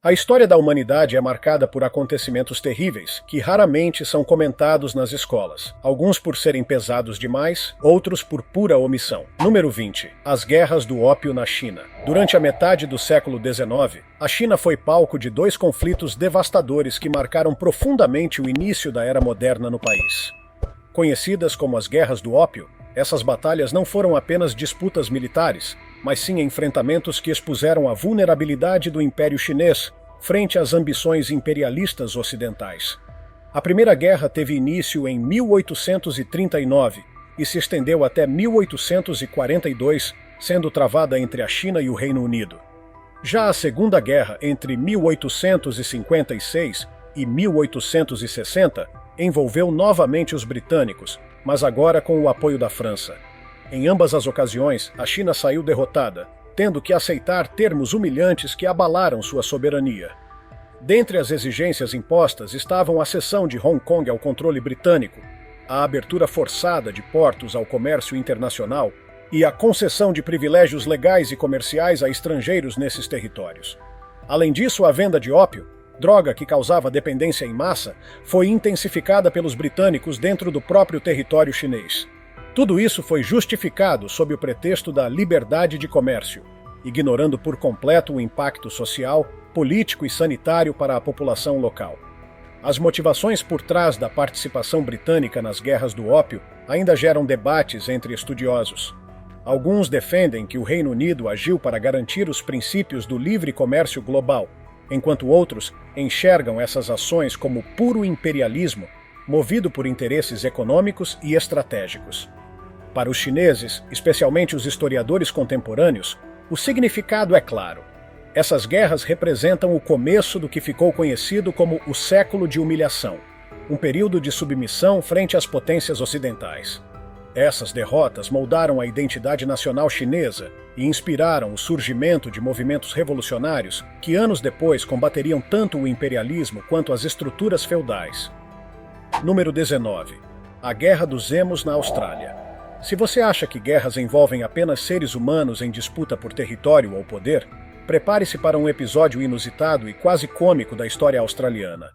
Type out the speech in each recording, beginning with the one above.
A história da humanidade é marcada por acontecimentos terríveis, que raramente são comentados nas escolas, alguns por serem pesados demais, outros por pura omissão. Número 20. As guerras do ópio na China. Durante a metade do século XIX, a China foi palco de dois conflitos devastadores que marcaram profundamente o início da era moderna no país. Conhecidas como as Guerras do Ópio, essas batalhas não foram apenas disputas militares, mas sim enfrentamentos que expuseram a vulnerabilidade do Império Chinês frente às ambições imperialistas ocidentais. A Primeira Guerra teve início em 1839 e se estendeu até 1842, sendo travada entre a China e o Reino Unido. Já a Segunda Guerra, entre 1856 e 1860, envolveu novamente os britânicos, mas agora com o apoio da França. Em ambas as ocasiões, a China saiu derrotada, tendo que aceitar termos humilhantes que abalaram sua soberania. Dentre as exigências impostas estavam a cessão de Hong Kong ao controle britânico, a abertura forçada de portos ao comércio internacional e a concessão de privilégios legais e comerciais a estrangeiros nesses territórios. Além disso, a venda de ópio, droga que causava dependência em massa, foi intensificada pelos britânicos dentro do próprio território chinês. Tudo isso foi justificado sob o pretexto da liberdade de comércio, ignorando por completo o impacto social, político e sanitário para a população local. As motivações por trás da participação britânica nas guerras do ópio ainda geram debates entre estudiosos. Alguns defendem que o Reino Unido agiu para garantir os princípios do livre comércio global, enquanto outros enxergam essas ações como puro imperialismo, movido por interesses econômicos e estratégicos. Para os chineses, especialmente os historiadores contemporâneos, o significado é claro. Essas guerras representam o começo do que ficou conhecido como o século de humilhação, um período de submissão frente às potências ocidentais. Essas derrotas moldaram a identidade nacional chinesa e inspiraram o surgimento de movimentos revolucionários que anos depois combateriam tanto o imperialismo quanto as estruturas feudais. Número 19. A Guerra dos Emos na Austrália. Se você acha que guerras envolvem apenas seres humanos em disputa por território ou poder, prepare-se para um episódio inusitado e quase cômico da história australiana.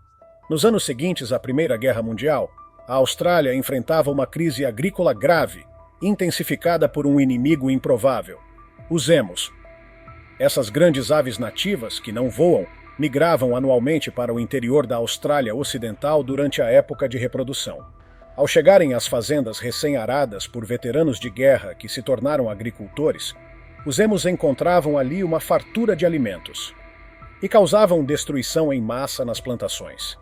Nos anos seguintes à Primeira Guerra Mundial, a Austrália enfrentava uma crise agrícola grave, intensificada por um inimigo improvável: os emos. Essas grandes aves nativas, que não voam, migravam anualmente para o interior da Austrália Ocidental durante a época de reprodução. Ao chegarem às fazendas recém-aradas por veteranos de guerra que se tornaram agricultores, os emos encontravam ali uma fartura de alimentos e causavam destruição em massa nas plantações.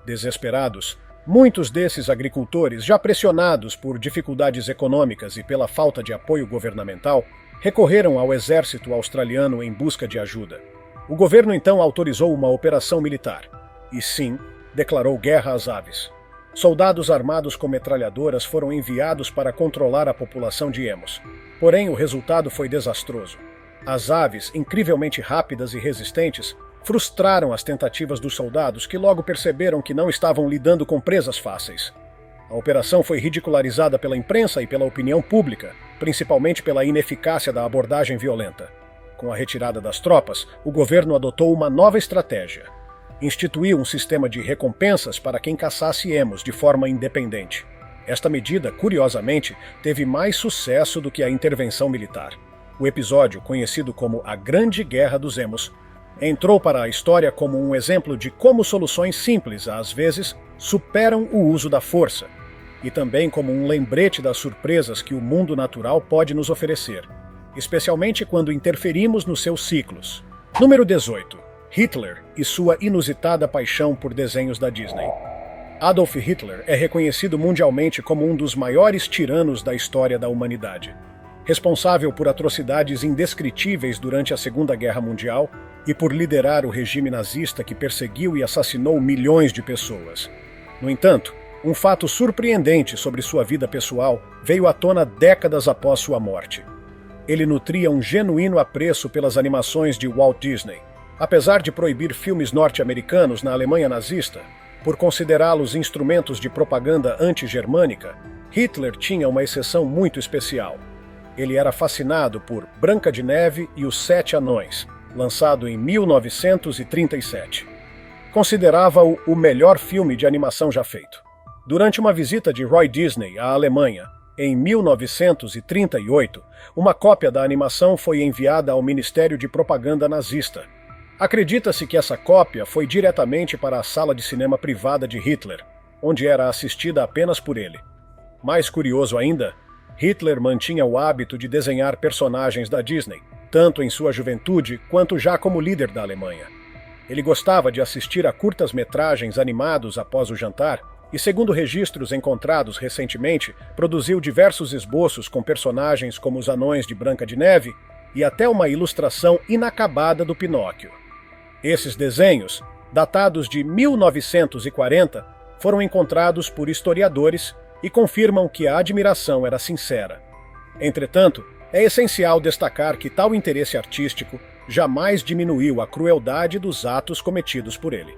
Desesperados, muitos desses agricultores, já pressionados por dificuldades econômicas e pela falta de apoio governamental, recorreram ao exército australiano em busca de ajuda. O governo então autorizou uma operação militar e, sim, declarou guerra às aves. Soldados armados com metralhadoras foram enviados para controlar a população de emos. Porém, o resultado foi desastroso. As aves, incrivelmente rápidas e resistentes, frustraram as tentativas dos soldados, que logo perceberam que não estavam lidando com presas fáceis. A operação foi ridicularizada pela imprensa e pela opinião pública, principalmente pela ineficácia da abordagem violenta. Com a retirada das tropas, o governo adotou uma nova estratégia. Instituiu um sistema de recompensas para quem caçasse emos de forma independente. Esta medida, curiosamente, teve mais sucesso do que a intervenção militar. O episódio, conhecido como a Grande Guerra dos Emos, entrou para a história como um exemplo de como soluções simples, às vezes, superam o uso da força, e também como um lembrete das surpresas que o mundo natural pode nos oferecer, especialmente quando interferimos nos seus ciclos. Número 18. Hitler e sua inusitada paixão por desenhos da Disney. Adolf Hitler é reconhecido mundialmente como um dos maiores tiranos da história da humanidade. Responsável por atrocidades indescritíveis durante a Segunda Guerra Mundial e por liderar o regime nazista que perseguiu e assassinou milhões de pessoas. No entanto, um fato surpreendente sobre sua vida pessoal veio à tona décadas após sua morte. Ele nutria um genuíno apreço pelas animações de Walt Disney. Apesar de proibir filmes norte-americanos na Alemanha nazista, por considerá-los instrumentos de propaganda anti-germânica, Hitler tinha uma exceção muito especial. Ele era fascinado por Branca de Neve e os Sete Anões, lançado em 1937. Considerava-o o melhor filme de animação já feito. Durante uma visita de Roy Disney à Alemanha, em 1938, uma cópia da animação foi enviada ao Ministério de Propaganda nazista. Acredita-se que essa cópia foi diretamente para a sala de cinema privada de Hitler, onde era assistida apenas por ele. Mais curioso ainda, Hitler mantinha o hábito de desenhar personagens da Disney, tanto em sua juventude quanto já como líder da Alemanha. Ele gostava de assistir a curtas-metragens animados após o jantar e, segundo registros encontrados recentemente, produziu diversos esboços com personagens como os anões de Branca de Neve e até uma ilustração inacabada do Pinóquio. Esses desenhos, datados de 1940, foram encontrados por historiadores e confirmam que a admiração era sincera. Entretanto, é essencial destacar que tal interesse artístico jamais diminuiu a crueldade dos atos cometidos por ele.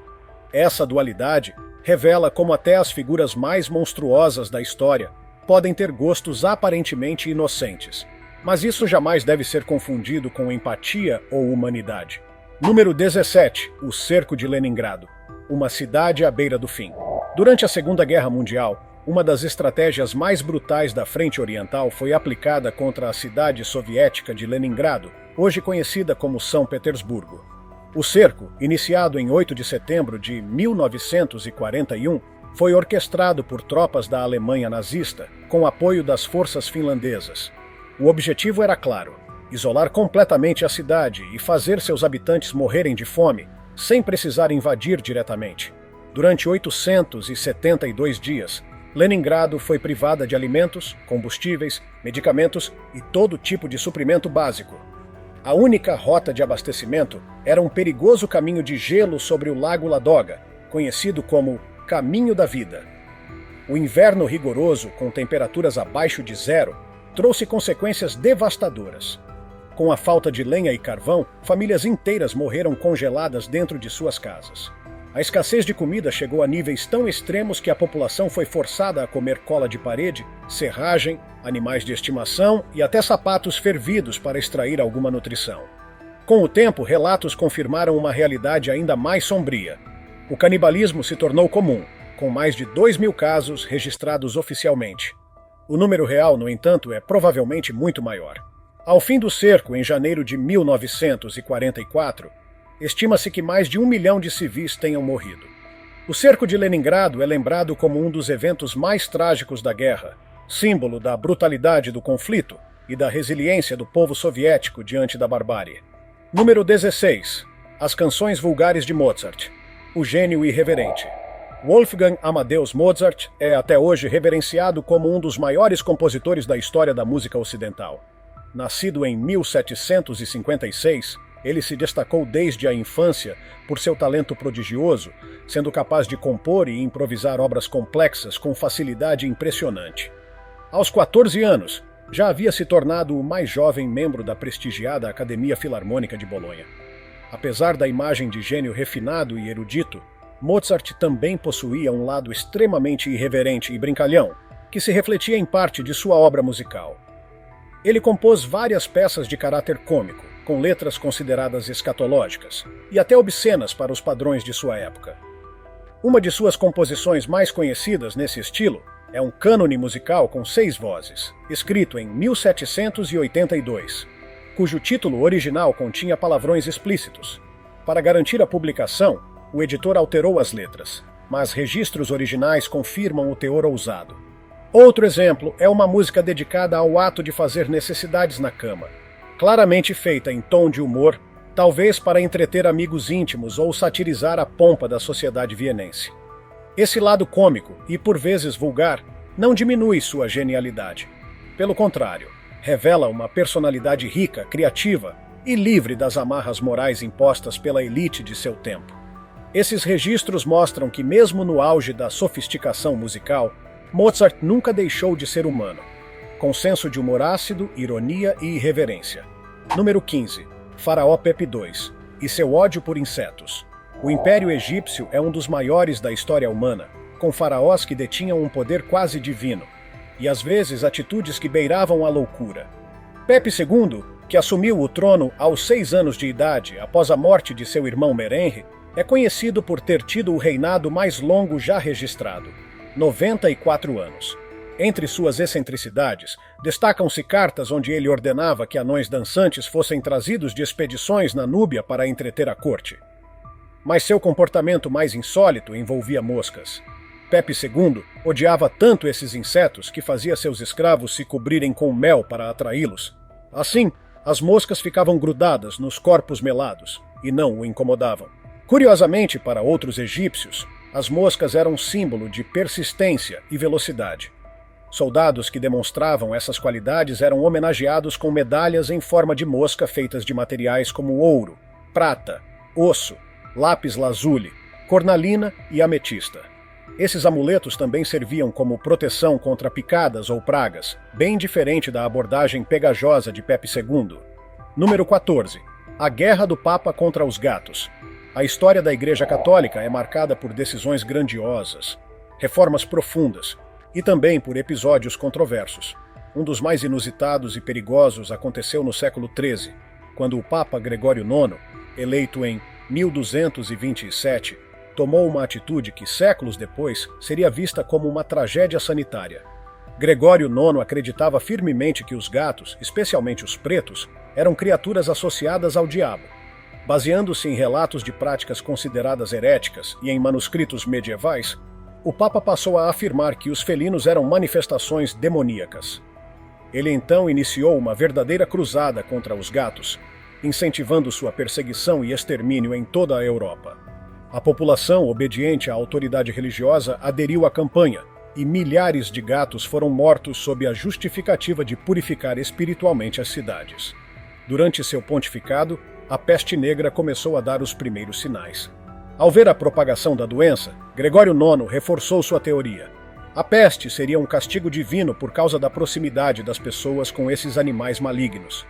Essa dualidade revela como até as figuras mais monstruosas da história podem ter gostos aparentemente inocentes, mas isso jamais deve ser confundido com empatia ou humanidade. Número 17. O Cerco de Leningrado. Uma cidade à beira do fim. Durante a Segunda Guerra Mundial, uma das estratégias mais brutais da Frente Oriental foi aplicada contra a cidade soviética de Leningrado, hoje conhecida como São Petersburgo. O cerco, iniciado em 8 de setembro de 1941, foi orquestrado por tropas da Alemanha nazista, com apoio das forças finlandesas. O objetivo era claro: isolar completamente a cidade e fazer seus habitantes morrerem de fome, sem precisar invadir diretamente. Durante 872 dias, Leningrado foi privada de alimentos, combustíveis, medicamentos e todo tipo de suprimento básico. A única rota de abastecimento era um perigoso caminho de gelo sobre o Lago Ladoga, conhecido como Caminho da Vida. O inverno rigoroso, com temperaturas abaixo de zero, trouxe consequências devastadoras. Com a falta de lenha e carvão, famílias inteiras morreram congeladas dentro de suas casas. A escassez de comida chegou a níveis tão extremos que a população foi forçada a comer cola de parede, serragem, animais de estimação e até sapatos fervidos para extrair alguma nutrição. Com o tempo, relatos confirmaram uma realidade ainda mais sombria. O canibalismo se tornou comum, com mais de 2.000 casos registrados oficialmente. O número real, no entanto, é provavelmente muito maior. Ao fim do cerco, em janeiro de 1944, estima-se que mais de 1 milhão de civis tenham morrido. O cerco de Leningrado é lembrado como um dos eventos mais trágicos da guerra, símbolo da brutalidade do conflito e da resiliência do povo soviético diante da barbárie. Número 16. As canções vulgares de Mozart. O gênio irreverente. Wolfgang Amadeus Mozart é até hoje reverenciado como um dos maiores compositores da história da música ocidental. Nascido em 1756, ele se destacou desde a infância por seu talento prodigioso, sendo capaz de compor e improvisar obras complexas com facilidade impressionante. Aos 14 anos, já havia se tornado o mais jovem membro da prestigiada Academia Filarmônica de Bolonha. Apesar da imagem de gênio refinado e erudito, Mozart também possuía um lado extremamente irreverente e brincalhão, que se refletia em parte de sua obra musical. Ele compôs várias peças de caráter cômico, com letras consideradas escatológicas e até obscenas para os padrões de sua época. Uma de suas composições mais conhecidas nesse estilo é um cânone musical com 6 vozes, escrito em 1782, cujo título original continha palavrões explícitos. Para garantir a publicação, o editor alterou as letras, mas registros originais confirmam o teor ousado. Outro exemplo é uma música dedicada ao ato de fazer necessidades na cama, claramente feita em tom de humor, talvez para entreter amigos íntimos ou satirizar a pompa da sociedade vienense. Esse lado cômico, e por vezes vulgar, não diminui sua genialidade. Pelo contrário, revela uma personalidade rica, criativa e livre das amarras morais impostas pela elite de seu tempo. Esses registros mostram que, mesmo no auge da sofisticação musical, Mozart nunca deixou de ser humano, com senso de humor ácido, ironia e irreverência. Número 15. Faraó Pepe II e seu ódio por insetos. O Império Egípcio é um dos maiores da história humana, com faraós que detinham um poder quase divino, e às vezes atitudes que beiravam a loucura. Pepe II que assumiu o trono aos 6 anos de idade após a morte de seu irmão Merengue, é conhecido por ter tido o reinado mais longo já registrado, 94 anos. Entre suas excentricidades, destacam-se cartas onde ele ordenava que anões dançantes fossem trazidos de expedições na Núbia para entreter a corte. Mas seu comportamento mais insólito envolvia moscas. Pepe II odiava tanto esses insetos que fazia seus escravos se cobrirem com mel para atraí-los. Assim, as moscas ficavam grudadas nos corpos melados e não o incomodavam. Curiosamente, para outros egípcios, as moscas eram símbolo de persistência e velocidade. Soldados que demonstravam essas qualidades eram homenageados com medalhas em forma de mosca feitas de materiais como ouro, prata, osso, lápis-lazuli, cornalina e ametista. Esses amuletos também serviam como proteção contra picadas ou pragas, bem diferente da abordagem pegajosa de Pepe II. Número 14. A Guerra do Papa contra os Gatos. A história da Igreja Católica é marcada por decisões grandiosas, reformas profundas e também por episódios controversos. Um dos mais inusitados e perigosos aconteceu no século XIII, quando o Papa Gregório IX, eleito em 1227, tomou uma atitude que, séculos depois, seria vista como uma tragédia sanitária. Gregório IX acreditava firmemente que os gatos, especialmente os pretos, eram criaturas associadas ao diabo. Baseando-se em relatos de práticas consideradas heréticas e em manuscritos medievais, o Papa passou a afirmar que os felinos eram manifestações demoníacas. Ele então iniciou uma verdadeira cruzada contra os gatos, incentivando sua perseguição e extermínio em toda a Europa. A população, obediente à autoridade religiosa, aderiu à campanha, e milhares de gatos foram mortos sob a justificativa de purificar espiritualmente as cidades. Durante seu pontificado, a peste negra começou a dar os primeiros sinais. Ao ver a propagação da doença, Gregório IX reforçou sua teoria. A peste seria um castigo divino por causa da proximidade das pessoas com esses animais malignos.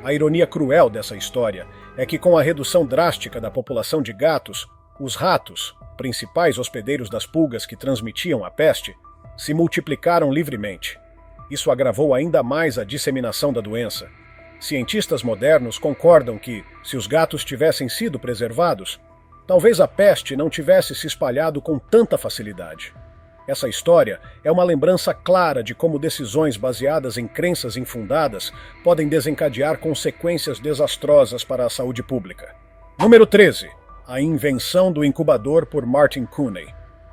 A ironia cruel dessa história é que, com a redução drástica da população de gatos, os ratos, principais hospedeiros das pulgas que transmitiam a peste, se multiplicaram livremente. Isso agravou ainda mais a disseminação da doença. Cientistas modernos concordam que, se os gatos tivessem sido preservados, talvez a peste não tivesse se espalhado com tanta facilidade. Essa história é uma lembrança clara de como decisões baseadas em crenças infundadas podem desencadear consequências desastrosas para a saúde pública. Número 13. A invenção do incubador por Martin Cooney.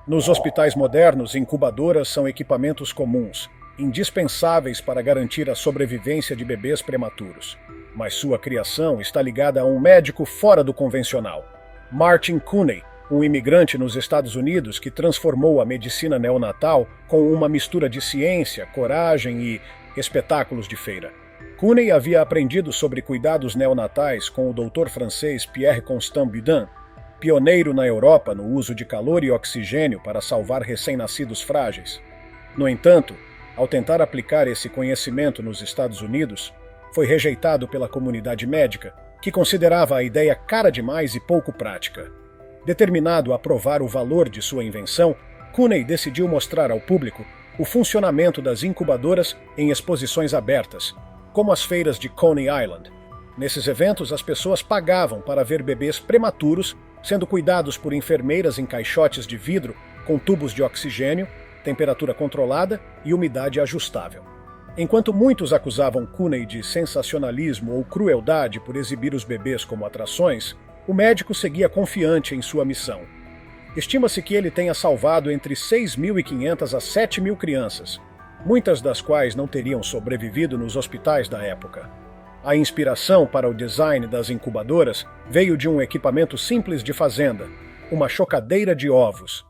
Nos hospitais modernos, incubadoras são equipamentos comuns, indispensáveis para garantir a sobrevivência de bebês prematuros. Mas sua criação está ligada a um médico fora do convencional. Martin Cooney, um imigrante nos Estados Unidos que transformou a medicina neonatal com uma mistura de ciência, coragem e espetáculos de feira. Cooney havia aprendido sobre cuidados neonatais com o doutor francês Pierre Constant Budin, pioneiro na Europa no uso de calor e oxigênio para salvar recém-nascidos frágeis. No entanto, ao tentar aplicar esse conhecimento nos Estados Unidos, foi rejeitado pela comunidade médica, que considerava a ideia cara demais e pouco prática. Determinado a provar o valor de sua invenção, Cooney decidiu mostrar ao público o funcionamento das incubadoras em exposições abertas, como as feiras de Coney Island. Nesses eventos, as pessoas pagavam para ver bebês prematuros sendo cuidados por enfermeiras em caixotes de vidro com tubos de oxigênio, temperatura controlada e umidade ajustável. Enquanto muitos acusavam Cooney de sensacionalismo ou crueldade por exibir os bebês como atrações, o médico seguia confiante em sua missão. Estima-se que ele tenha salvado entre 6.500 a 7.000 crianças, muitas das quais não teriam sobrevivido nos hospitais da época. A inspiração para o design das incubadoras veio de um equipamento simples de fazenda, uma chocadeira de ovos.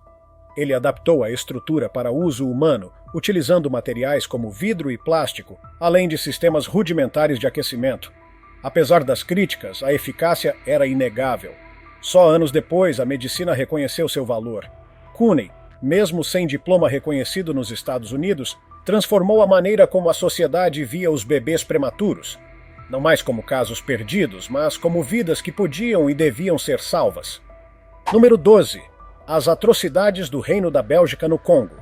Ele adaptou a estrutura para uso humano, utilizando materiais como vidro e plástico, além de sistemas rudimentares de aquecimento. Apesar das críticas, a eficácia era inegável. Só anos depois, a medicina reconheceu seu valor. Cooney, mesmo sem diploma reconhecido nos Estados Unidos, transformou a maneira como a sociedade via os bebês prematuros. Não mais como casos perdidos, mas como vidas que podiam e deviam ser salvas. Número 12. As atrocidades do Reino da Bélgica no Congo.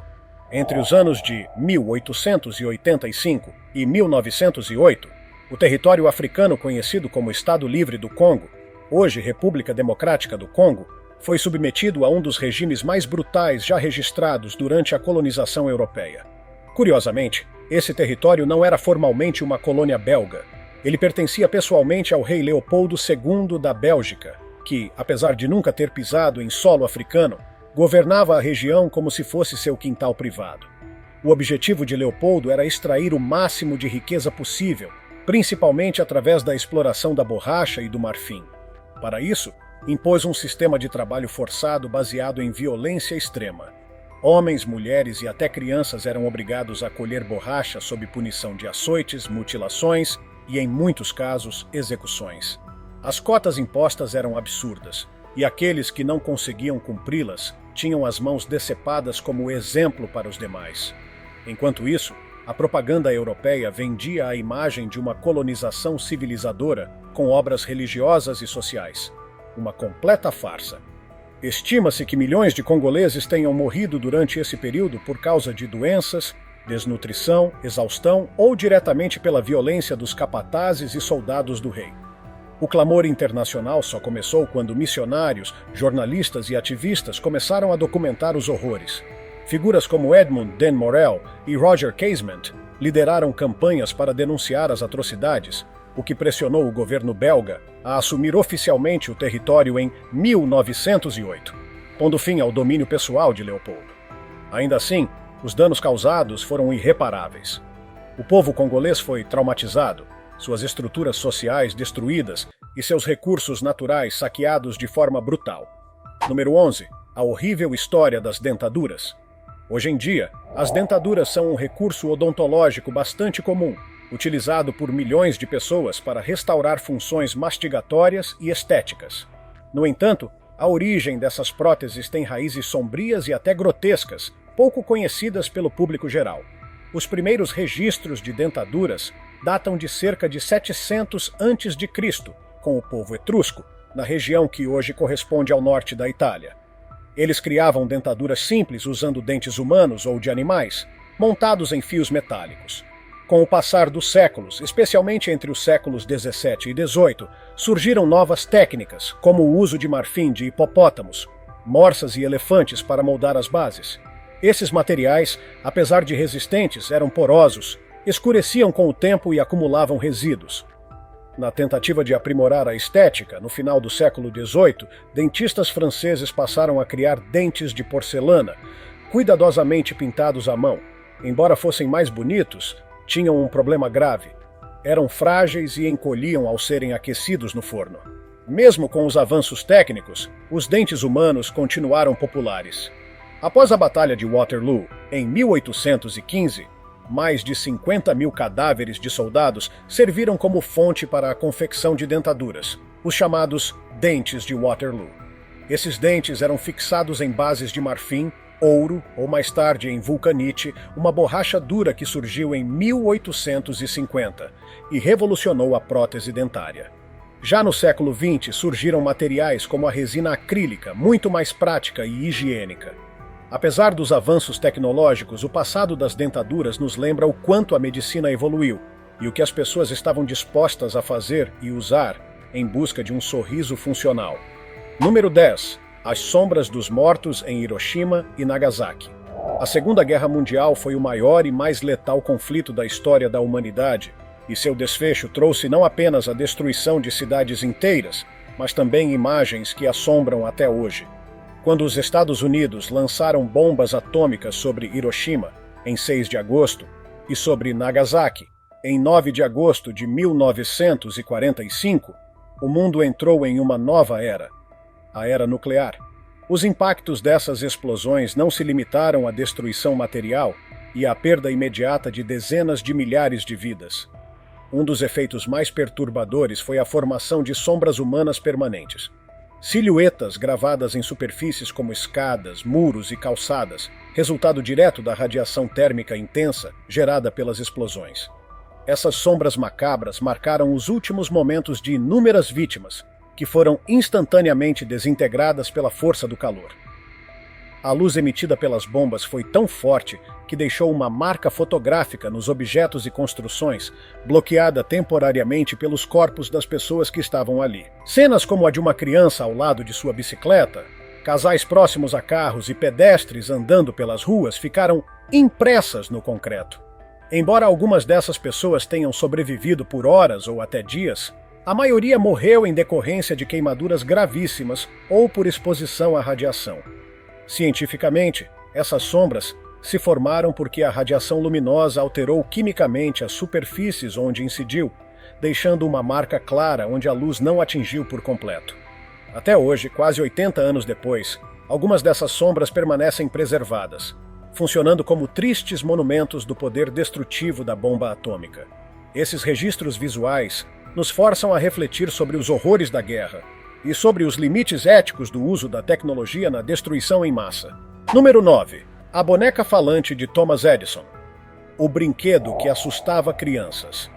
Entre os anos de 1885 e 1908, O território africano conhecido como Estado Livre do Congo, hoje República Democrática do Congo, foi submetido a um dos regimes mais brutais já registrados durante a colonização europeia. Curiosamente, esse território não era formalmente uma colônia belga. Ele pertencia pessoalmente ao rei Leopoldo II da Bélgica, que, apesar de nunca ter pisado em solo africano, governava a região como se fosse seu quintal privado. O objetivo de Leopoldo era extrair o máximo de riqueza possível, principalmente através da exploração da borracha e do marfim. Para isso, impôs um sistema de trabalho forçado baseado em violência extrema. Homens, mulheres e até crianças eram obrigados a colher borracha sob punição de açoites, mutilações e, em muitos casos, execuções. As cotas impostas eram absurdas, e aqueles que não conseguiam cumpri-las tinham as mãos decepadas como exemplo para os demais. Enquanto isso, a propaganda europeia vendia a imagem de uma colonização civilizadora com obras religiosas e sociais. Uma completa farsa. Estima-se que milhões de congoleses tenham morrido durante esse período por causa de doenças, desnutrição, exaustão ou diretamente pela violência dos capatazes e soldados do rei. O clamor internacional só começou quando missionários, jornalistas e ativistas começaram a documentar os horrores. Figuras como Edmund Den Morel e Roger Casement lideraram campanhas para denunciar as atrocidades, o que pressionou o governo belga a assumir oficialmente o território em 1908, pondo fim ao domínio pessoal de Leopoldo. Ainda assim, os danos causados foram irreparáveis. O povo congolês foi traumatizado, suas estruturas sociais destruídas e seus recursos naturais saqueados de forma brutal. Número 11. A horrível história das dentaduras. Hoje em dia, as dentaduras são um recurso odontológico bastante comum, utilizado por milhões de pessoas para restaurar funções mastigatórias e estéticas. No entanto, a origem dessas próteses tem raízes sombrias e até grotescas, pouco conhecidas pelo público geral. Os primeiros registros de dentaduras datam de cerca de 700 a.C., com o povo etrusco, na região que hoje corresponde ao norte da Itália. Eles criavam dentaduras simples usando dentes humanos ou de animais, montados em fios metálicos. Com o passar dos séculos, especialmente entre os séculos XVII e XVIII, surgiram novas técnicas, como o uso de marfim de hipopótamos, morsas e elefantes para moldar as bases. Esses materiais, apesar de resistentes, eram porosos, escureciam com o tempo e acumulavam resíduos. Na tentativa de aprimorar a estética, no final do século XVIII, dentistas franceses passaram a criar dentes de porcelana, cuidadosamente pintados à mão. Embora fossem mais bonitos, tinham um problema grave. Eram frágeis e encolhiam ao serem aquecidos no forno. Mesmo com os avanços técnicos, os dentes humanos continuaram populares. Após a Batalha de Waterloo, em 1815, mais de 50 mil cadáveres de soldados serviram como fonte para a confecção de dentaduras, os chamados dentes de Waterloo. Esses dentes eram fixados em bases de marfim, ouro ou mais tarde em vulcanite, uma borracha dura que surgiu em 1850 e revolucionou a prótese dentária. Já no século XX surgiram materiais como a resina acrílica, muito mais prática e higiênica. Apesar dos avanços tecnológicos, o passado das dentaduras nos lembra o quanto a medicina evoluiu e o que as pessoas estavam dispostas a fazer e usar em busca de um sorriso funcional. Número 10. As sombras dos mortos em Hiroshima e Nagasaki. A Segunda Guerra Mundial foi o maior e mais letal conflito da história da humanidade, e seu desfecho trouxe não apenas a destruição de cidades inteiras, mas também imagens que assombram até hoje. Quando os Estados Unidos lançaram bombas atômicas sobre Hiroshima, em 6 de agosto, e sobre Nagasaki, em 9 de agosto de 1945, o mundo entrou em uma nova era, a era nuclear. Os impactos dessas explosões não se limitaram à destruição material e à perda imediata de dezenas de milhares de vidas. Um dos efeitos mais perturbadores foi a formação de sombras humanas permanentes. Silhuetas gravadas em superfícies como escadas, muros e calçadas, resultado direto da radiação térmica intensa gerada pelas explosões. Essas sombras macabras marcaram os últimos momentos de inúmeras vítimas, que foram instantaneamente desintegradas pela força do calor. A luz emitida pelas bombas foi tão forte que deixou uma marca fotográfica nos objetos e construções, bloqueada temporariamente pelos corpos das pessoas que estavam ali. Cenas como a de uma criança ao lado de sua bicicleta, casais próximos a carros e pedestres andando pelas ruas ficaram impressas no concreto. Embora algumas dessas pessoas tenham sobrevivido por horas ou até dias, a maioria morreu em decorrência de queimaduras gravíssimas ou por exposição à radiação. Cientificamente, essas sombras se formaram porque a radiação luminosa alterou quimicamente as superfícies onde incidiu, deixando uma marca clara onde a luz não atingiu por completo. Até hoje, quase 80 anos depois, algumas dessas sombras permanecem preservadas, funcionando como tristes monumentos do poder destrutivo da bomba atômica. Esses registros visuais nos forçam a refletir sobre os horrores da guerra e sobre os limites éticos do uso da tecnologia na destruição em massa. Número 9. A boneca falante de Thomas Edison. O brinquedo que assustava crianças.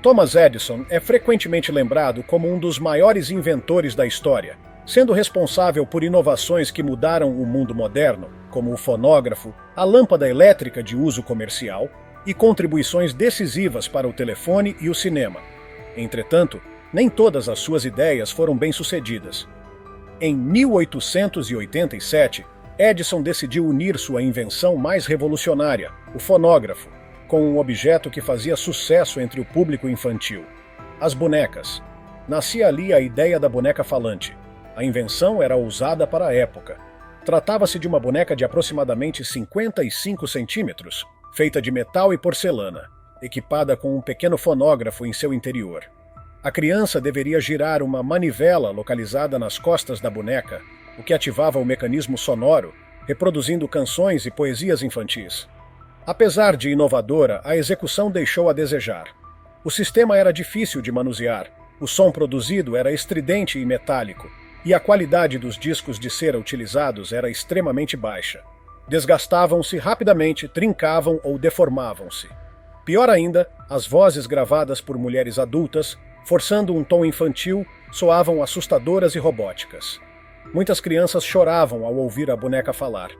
Thomas Edison é frequentemente lembrado como um dos maiores inventores da história, sendo responsável por inovações que mudaram o mundo moderno, como o fonógrafo, a lâmpada elétrica de uso comercial e contribuições decisivas para o telefone e o cinema. Entretanto, nem todas as suas ideias foram bem-sucedidas. Em 1887, Edison decidiu unir sua invenção mais revolucionária, o fonógrafo, com um objeto que fazia sucesso entre o público infantil: as bonecas. Nascia ali a ideia da boneca falante. A invenção era ousada para a época. Tratava-se de uma boneca de aproximadamente 55 centímetros, feita de metal e porcelana, equipada com um pequeno fonógrafo em seu interior. A criança deveria girar uma manivela localizada nas costas da boneca, o que ativava o mecanismo sonoro, reproduzindo canções e poesias infantis. Apesar de inovadora, a execução deixou a desejar. O sistema era difícil de manusear, o som produzido era estridente e metálico, e a qualidade dos discos de cera utilizados era extremamente baixa. Desgastavam-se rapidamente, trincavam ou deformavam-se. Pior ainda, as vozes gravadas por mulheres adultas, forçando um tom infantil, soavam assustadoras e robóticas. Muitas crianças choravam ao ouvir a boneca falar,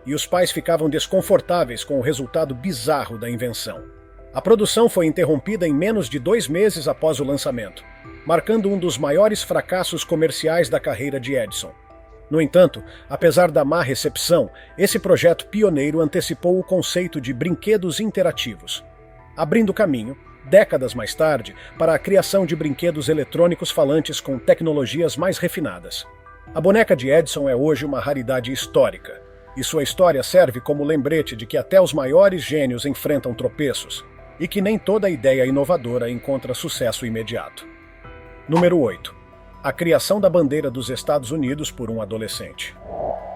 e os pais ficavam desconfortáveis com o resultado bizarro da invenção. A produção foi interrompida em menos de 2 meses após o lançamento, marcando um dos maiores fracassos comerciais da carreira de Edison. No entanto, apesar da má recepção, esse projeto pioneiro antecipou o conceito de brinquedos interativos, abrindo caminho, décadas mais tarde, para a criação de brinquedos eletrônicos falantes com tecnologias mais refinadas. A boneca de Edison é hoje uma raridade histórica, e sua história serve como lembrete de que até os maiores gênios enfrentam tropeços, e que nem toda ideia inovadora encontra sucesso imediato. Número 8. A criação da bandeira dos Estados Unidos por um adolescente.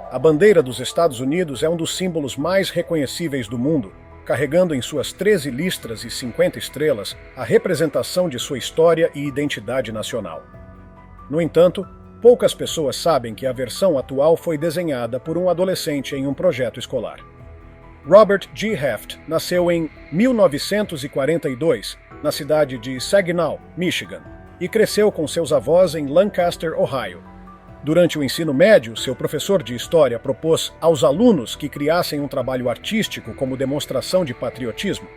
A bandeira dos Estados Unidos é um dos símbolos mais reconhecíveis do mundo, carregando em suas 13 listras e 50 estrelas a representação de sua história e identidade nacional. No entanto, poucas pessoas sabem que a versão atual foi desenhada por um adolescente em um projeto escolar. Robert G. Heft nasceu em 1942, na cidade de Saginaw, Michigan, e cresceu com seus avós em Lancaster, Ohio. Durante o ensino médio, seu professor de história propôs aos alunos que criassem um trabalho artístico como demonstração de patriotismo.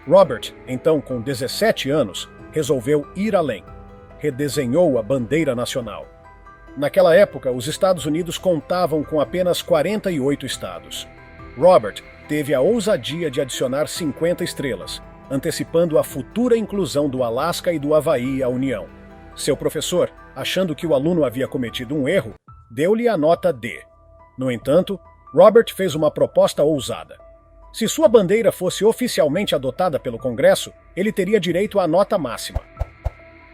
Robert, então com 17 anos, resolveu ir além. Redesenhou a bandeira nacional. Naquela época, os Estados Unidos contavam com apenas 48 estados. Robert teve a ousadia de adicionar 50 estrelas, antecipando a futura inclusão do Alasca e do Havaí à União. Seu professor, achando que o aluno havia cometido um erro, deu-lhe a nota D. No entanto, Robert fez uma proposta ousada. Se sua bandeira fosse oficialmente adotada pelo Congresso, ele teria direito à nota máxima.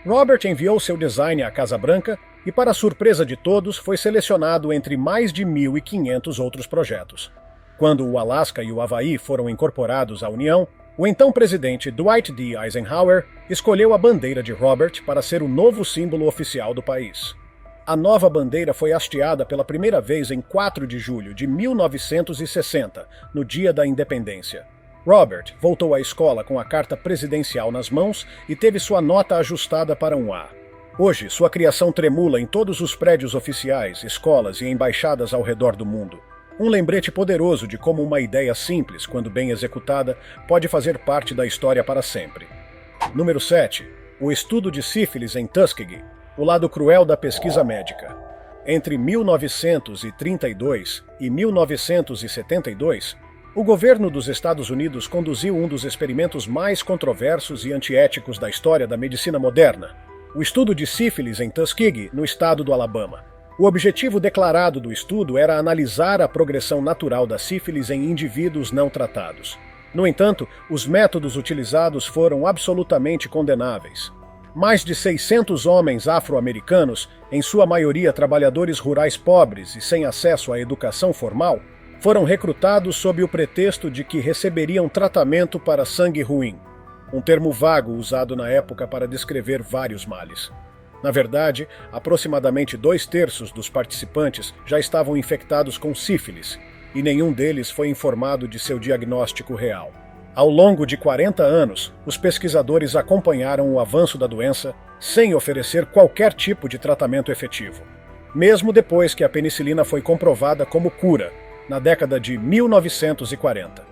Robert enviou seu design à Casa Branca e, para surpresa de todos, foi selecionado entre mais de 1.500 outros projetos. Quando o Alasca e o Havaí foram incorporados à União, o então presidente Dwight D. Eisenhower escolheu a bandeira de Robert para ser o novo símbolo oficial do país. A nova bandeira foi hasteada pela primeira vez em 4 de julho de 1960, no dia da independência. Robert voltou à escola com a carta presidencial nas mãos e teve sua nota ajustada para um A. Hoje, sua criação tremula em todos os prédios oficiais, escolas e embaixadas ao redor do mundo. Um lembrete poderoso de como uma ideia simples, quando bem executada, pode fazer parte da história para sempre. Número 7. O estudo de sífilis em Tuskegee, o lado cruel da pesquisa médica. Entre 1932 e 1972, o governo dos Estados Unidos conduziu um dos experimentos mais controversos e antiéticos da história da medicina moderna, o estudo de sífilis em Tuskegee, no estado do Alabama. O objetivo declarado do estudo era analisar a progressão natural da sífilis em indivíduos não tratados. No entanto, os métodos utilizados foram absolutamente condenáveis. Mais de 600 homens afro-americanos, em sua maioria trabalhadores rurais pobres e sem acesso à educação formal, foram recrutados sob o pretexto de que receberiam tratamento para sangue ruim, um termo vago usado na época para descrever vários males. Na verdade, aproximadamente 2/3 dos participantes já estavam infectados com sífilis, e nenhum deles foi informado de seu diagnóstico real. Ao longo de 40 anos, os pesquisadores acompanharam o avanço da doença sem oferecer qualquer tipo de tratamento efetivo, mesmo depois que a penicilina foi comprovada como cura, na década de 1940.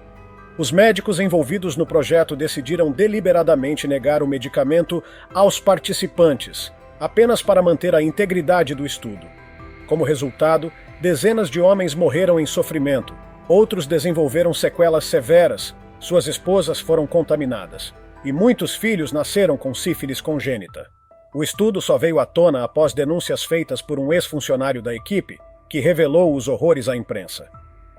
Os médicos envolvidos no projeto decidiram deliberadamente negar o medicamento aos participantes, apenas para manter a integridade do estudo. Como resultado, dezenas de homens morreram em sofrimento, outros desenvolveram sequelas severas, suas esposas foram contaminadas, e muitos filhos nasceram com sífilis congênita. O estudo só veio à tona após denúncias feitas por um ex-funcionário da equipe, que revelou os horrores à imprensa.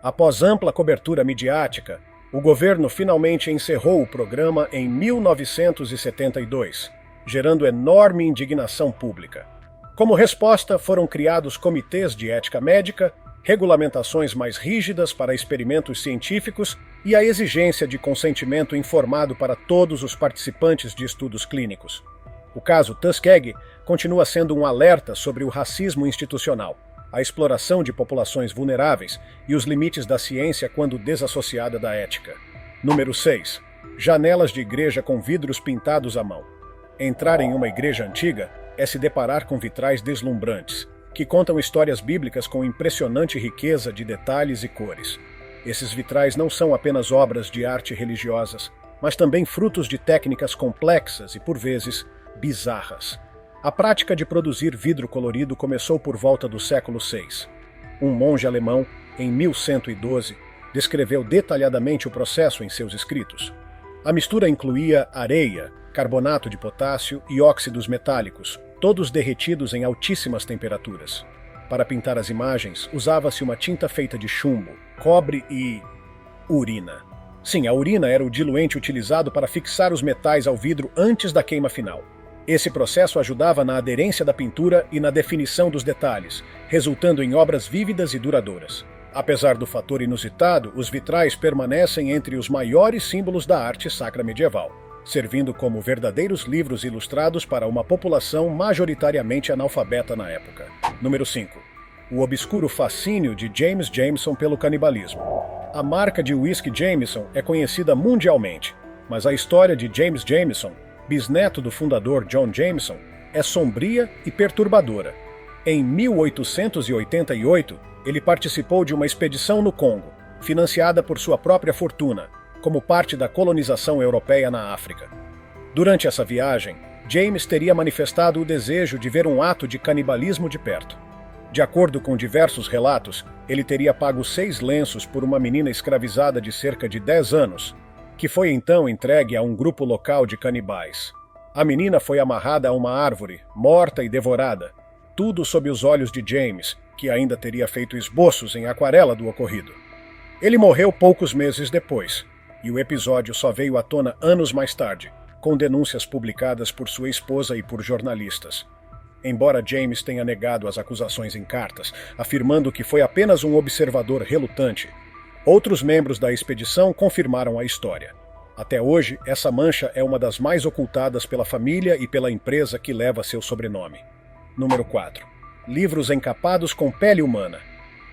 Após ampla cobertura midiática, o governo finalmente encerrou o programa em 1972, gerando enorme indignação pública. Como resposta, foram criados comitês de ética médica, regulamentações mais rígidas para experimentos científicos e a exigência de consentimento informado para todos os participantes de estudos clínicos. O caso Tuskegee continua sendo um alerta sobre o racismo institucional, a exploração de populações vulneráveis e os limites da ciência quando desassociada da ética. Número 6. Janelas de igreja com vidros pintados à mão. Entrar em uma igreja antiga é se deparar com vitrais deslumbrantes, que contam histórias bíblicas com impressionante riqueza de detalhes e cores. Esses vitrais não são apenas obras de arte religiosas, mas também frutos de técnicas complexas e, por vezes, bizarras. A prática de produzir vidro colorido começou por volta do século VI. Um monge alemão, em 1112, descreveu detalhadamente o processo em seus escritos. A mistura incluía areia, carbonato de potássio e óxidos metálicos, todos derretidos em altíssimas temperaturas. Para pintar as imagens, usava-se uma tinta feita de chumbo, cobre e urina. Sim, a urina era o diluente utilizado para fixar os metais ao vidro antes da queima final. Esse processo ajudava na aderência da pintura e na definição dos detalhes, resultando em obras vívidas e duradouras. Apesar do fator inusitado, os vitrais permanecem entre os maiores símbolos da arte sacra medieval, servindo como verdadeiros livros ilustrados para uma população majoritariamente analfabeta na época. Número 5. O obscuro fascínio de James Jameson pelo canibalismo. A marca de whisky Jameson é conhecida mundialmente, mas a história de James Jameson, bisneto do fundador John Jameson, é sombria e perturbadora. Em 1888, ele participou de uma expedição no Congo, financiada por sua própria fortuna, como parte da colonização europeia na África. Durante essa viagem, James teria manifestado o desejo de ver um ato de canibalismo de perto. De acordo com diversos relatos, ele teria pago 6 lenços por uma menina escravizada de cerca de 10 anos, que foi então entregue a um grupo local de canibais. A menina foi amarrada a uma árvore, morta e devorada, tudo sob os olhos de James, que ainda teria feito esboços em aquarela do ocorrido. Ele morreu poucos meses depois, e o episódio só veio à tona anos mais tarde, com denúncias publicadas por sua esposa e por jornalistas. Embora James tenha negado as acusações em cartas, afirmando que foi apenas um observador relutante, outros membros da expedição confirmaram a história. Até hoje, essa mancha é uma das mais ocultadas pela família e pela empresa que leva seu sobrenome. Número 4. Livros encapados com pele humana.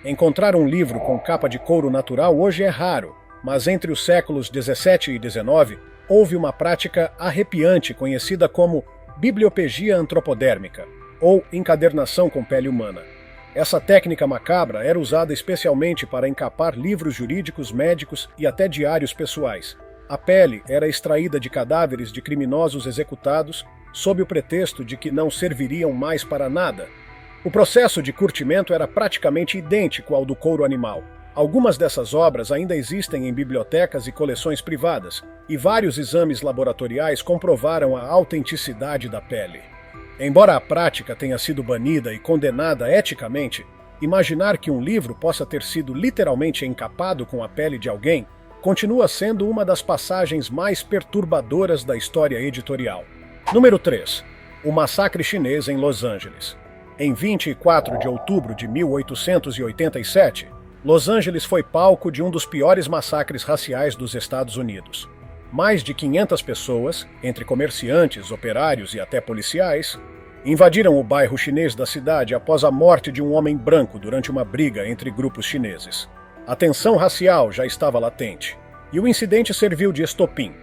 Encontrar um livro com capa de couro natural hoje é raro, mas entre os séculos 17 e 19, houve uma prática arrepiante conhecida como bibliopegia antropodérmica, ou encadernação com pele humana. Essa técnica macabra era usada especialmente para encapar livros jurídicos, médicos e até diários pessoais. A pele era extraída de cadáveres de criminosos executados sob o pretexto de que não serviriam mais para nada. O processo de curtimento era praticamente idêntico ao do couro animal. Algumas dessas obras ainda existem em bibliotecas e coleções privadas, e vários exames laboratoriais comprovaram a autenticidade da pele. Embora a prática tenha sido banida e condenada eticamente, imaginar que um livro possa ter sido literalmente encapado com a pele de alguém continua sendo uma das passagens mais perturbadoras da história editorial. Número 3. O massacre chinês em Los Angeles. Em 24 de outubro de 1887, Los Angeles foi palco de um dos piores massacres raciais dos Estados Unidos. Mais de 500 pessoas, entre comerciantes, operários e até policiais, invadiram o bairro chinês da cidade após a morte de um homem branco durante uma briga entre grupos chineses. A tensão racial já estava latente, e o incidente serviu de estopim.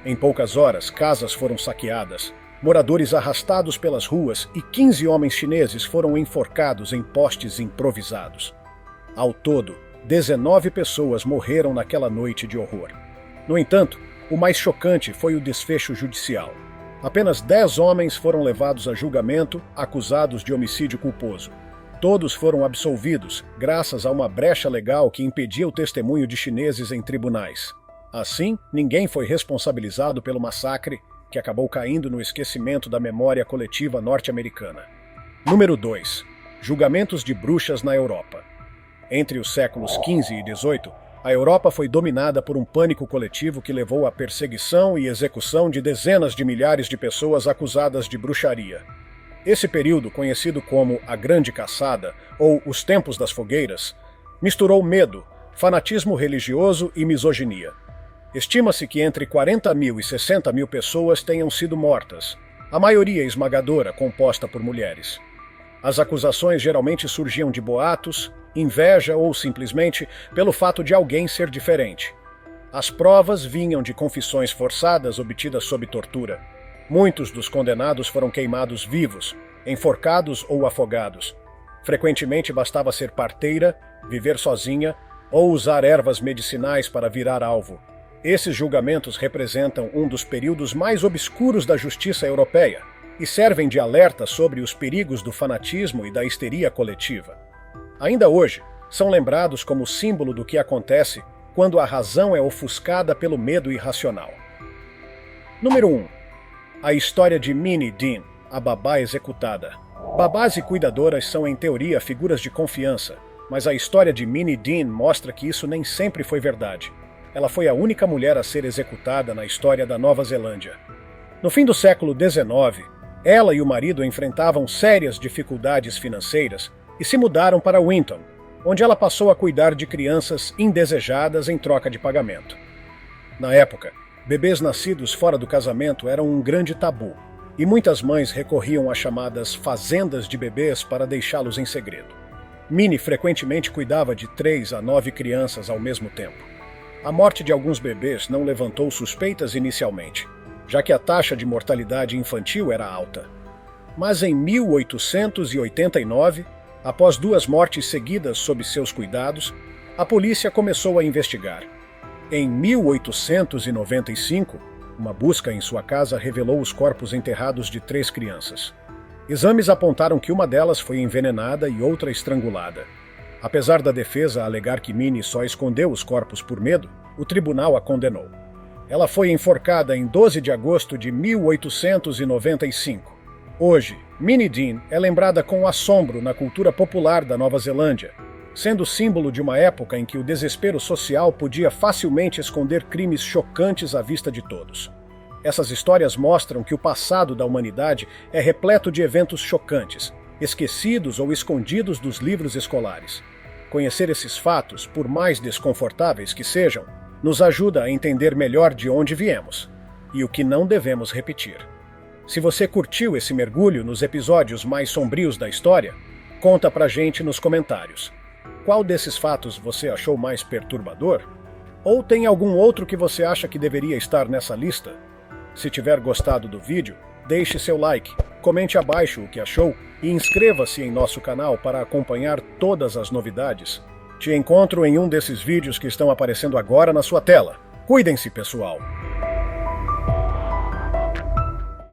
Em poucas horas, casas foram saqueadas, moradores arrastados pelas ruas e 15 homens chineses foram enforcados em postes improvisados. Ao todo, 19 pessoas morreram naquela noite de horror. No entanto, o mais chocante foi o desfecho judicial. Apenas 10 homens foram levados a julgamento, acusados de homicídio culposo. Todos foram absolvidos, graças a uma brecha legal que impedia o testemunho de chineses em tribunais. Assim, ninguém foi responsabilizado pelo massacre, que acabou caindo no esquecimento da memória coletiva norte-americana. Número 2. Julgamentos de bruxas na Europa. Entre os séculos XV e XVIII, a Europa foi dominada por um pânico coletivo que levou à perseguição e execução de dezenas de milhares de pessoas acusadas de bruxaria. Esse período, conhecido como a Grande Caçada ou os Tempos das Fogueiras, misturou medo, fanatismo religioso e misoginia. Estima-se que entre 40 mil e 60 mil pessoas tenham sido mortas, a maioria esmagadora composta por mulheres. As acusações geralmente surgiam de boatos, inveja ou simplesmente pelo fato de alguém ser diferente. As provas vinham de confissões forçadas obtidas sob tortura. Muitos dos condenados foram queimados vivos, enforcados ou afogados. Frequentemente bastava ser parteira, viver sozinha ou usar ervas medicinais para virar alvo. Esses julgamentos representam um dos períodos mais obscuros da justiça europeia e servem de alerta sobre os perigos do fanatismo e da histeria coletiva. Ainda hoje, são lembrados como símbolo do que acontece quando a razão é ofuscada pelo medo irracional. Número 1. A história de Minnie Dean, a babá executada. Babás e cuidadoras são, em teoria, figuras de confiança, mas a história de Minnie Dean mostra que isso nem sempre foi verdade. Ela foi a única mulher a ser executada na história da Nova Zelândia. No fim do século XIX, ela e o marido enfrentavam sérias dificuldades financeiras e se mudaram para Winton, onde ela passou a cuidar de crianças indesejadas em troca de pagamento. Na época, bebês nascidos fora do casamento eram um grande tabu, e muitas mães recorriam às chamadas fazendas de bebês para deixá-los em segredo. Minnie frequentemente cuidava de 3 a 9 crianças ao mesmo tempo. A morte de alguns bebês não levantou suspeitas inicialmente, já que a taxa de mortalidade infantil era alta. Mas em 1889, após 2 mortes seguidas sob seus cuidados, a polícia começou a investigar. Em 1895, uma busca em sua casa revelou os corpos enterrados de 3 crianças. Exames apontaram que uma delas foi envenenada e outra estrangulada. Apesar da defesa alegar que Minnie só escondeu os corpos por medo, o tribunal a condenou. Ela foi enforcada em 12 de agosto de 1895. Hoje, Minnie Dean é lembrada com assombro na cultura popular da Nova Zelândia, sendo símbolo de uma época em que o desespero social podia facilmente esconder crimes chocantes à vista de todos. Essas histórias mostram que o passado da humanidade é repleto de eventos chocantes, esquecidos ou escondidos dos livros escolares. Conhecer esses fatos, por mais desconfortáveis que sejam, nos ajuda a entender melhor de onde viemos e o que não devemos repetir. Se você curtiu esse mergulho nos episódios mais sombrios da história, conta pra gente nos comentários. Qual desses fatos você achou mais perturbador? Ou tem algum outro que você acha que deveria estar nessa lista? Se tiver gostado do vídeo, deixe seu like Comente abaixo o que achou e inscreva-se em nosso canal para acompanhar todas as novidades. Te encontro em um desses vídeos que estão aparecendo agora na sua tela. Cuidem-se, pessoal!